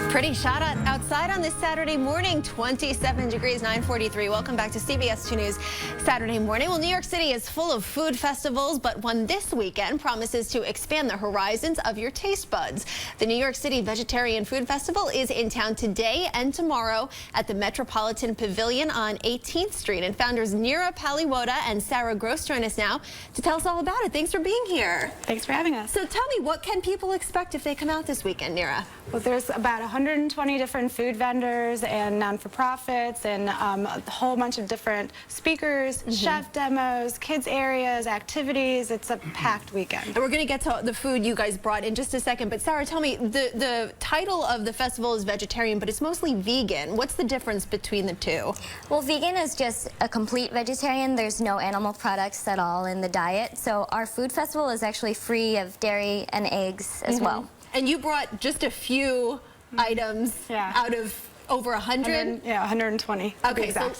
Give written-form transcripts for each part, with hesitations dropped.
Pretty shot outside on this Saturday morning, 27 degrees, 9:43. Welcome back to CBS 2 News Saturday morning. Well, New York City is full of food festivals, but one this weekend promises to expand the horizons of your taste buds. The New York City Vegetarian Food Festival is in town today and tomorrow at the Metropolitan Pavilion on 18th Street. And founders Nira, Paliwoda, and Sarah Gross join us now to tell us all about it. Thanks for being here. Thanks for having us. So tell me, what can people expect if they come out this weekend, Nira? Well, there's about 120 different food vendors and non-for-profits and a whole bunch of different speakers, chef demos, kids areas, activities. It's a packed weekend. And we're going to get to the food you guys brought in just a second. But Sarah, tell me, the title of the festival is vegetarian, but it's mostly vegan. What's the difference between the two? Well, vegan is just a complete vegetarian. There's no animal products at all in the diet. So our food festival is actually free of dairy and eggs as well. And you brought just a few items out of over 100? Yeah, 120. Okay, so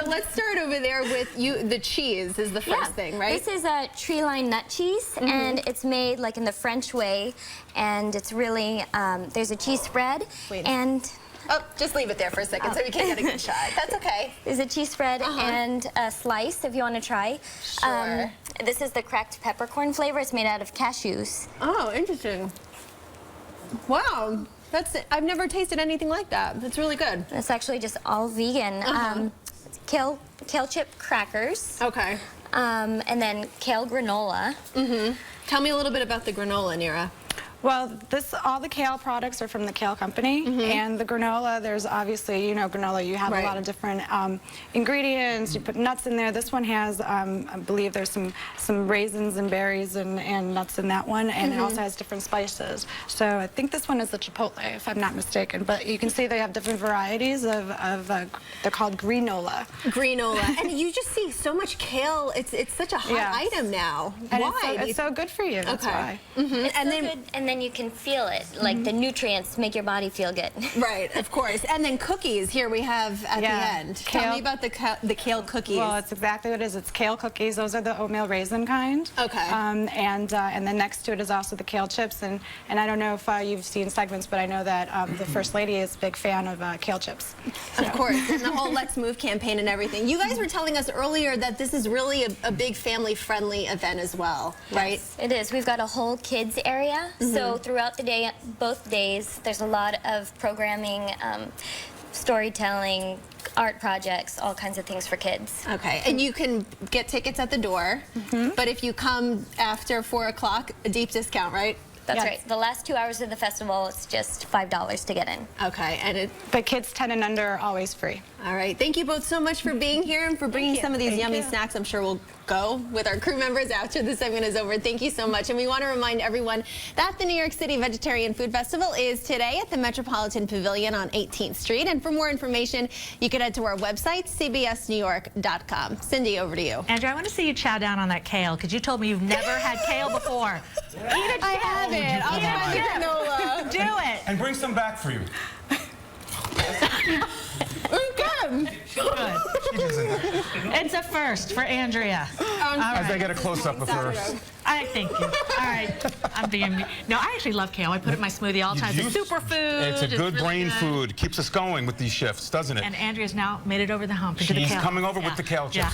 let's start over there with the cheese is the first thing, right? This is a tree-lined nut cheese, and it's made like in the French way, and it's really, there's a cheese spread, and... Oh, just leave it there for a second so we can get a good shot. That's okay. There's a cheese spread and a slice if you want to try. Sure. This is the cracked peppercorn flavor. It's made out of cashews. Oh, interesting. Wow. I've never tasted anything like that. That's really good. It's actually just all vegan. Kale chip crackers. Okay. And then kale granola. Tell me a little bit about the granola, Nira. Well, all the kale products are from the Kale company, and the granola, there's obviously, you know, granola, you have a lot of different ingredients, you put nuts in there. This one has, I believe there's some raisins and berries and nuts in that one, and it also has different spices. So I think this one is the chipotle, if I'm not mistaken, but you can see they have different varieties of they're called granola. Granola, and you just see so much kale, it's such a hot item now. And why? It's so good for you, that's why. And then you can feel it, like the nutrients make your body feel good. Right, of course. And then cookies, here we have at the end. Tell me about the Kale Cookies. Well, it's exactly what it is. It's Kale Cookies. Those are the oatmeal raisin kind. Okay. And then next to it is also the Kale Chips. And I don't know if you've seen segments, but I know that the First Lady is a big fan of Kale Chips. So. Of course, and the whole Let's Move campaign and everything. You guys were telling us earlier that this is really a big family-friendly event as well, right? Yes, it is. We've got a whole kids area. So throughout the day, both days, there's a lot of programming, storytelling, art projects, all kinds of things for kids. Okay, and you can get tickets at the door, but if you come after 4 o'clock, a deep discount, right? That's right. The last 2 hours of the festival, it's just $5 to get in. Okay, and the kids 10 and under are always free. All right, thank you both so much for being here and for bringing some of these yummy snacks. I'm sure we'll go with our crew members after the segment is over. Thank you so much. And we want to remind everyone that the New York City Vegetarian Food Festival is today at the Metropolitan Pavilion on 18th Street. And for more information, you can head to our website, cbsnewyork.com. Cindy, over to you. Andrea, I want to see you chow down on that kale, because you told me you've never had kale before. I haven't. I'll try the granola. Do it. And bring some back for you. Good. Good. It's a first for Andrea. As I get a close-up of her. Thank you. All right. I'm being... No, I actually love kale. I put it in my smoothie all the time. It's a superfood. It's a good really brain food. Keeps us going with these shifts, doesn't it? And Andrea's now made it over the hump into the kale. She's coming over with the kale chips.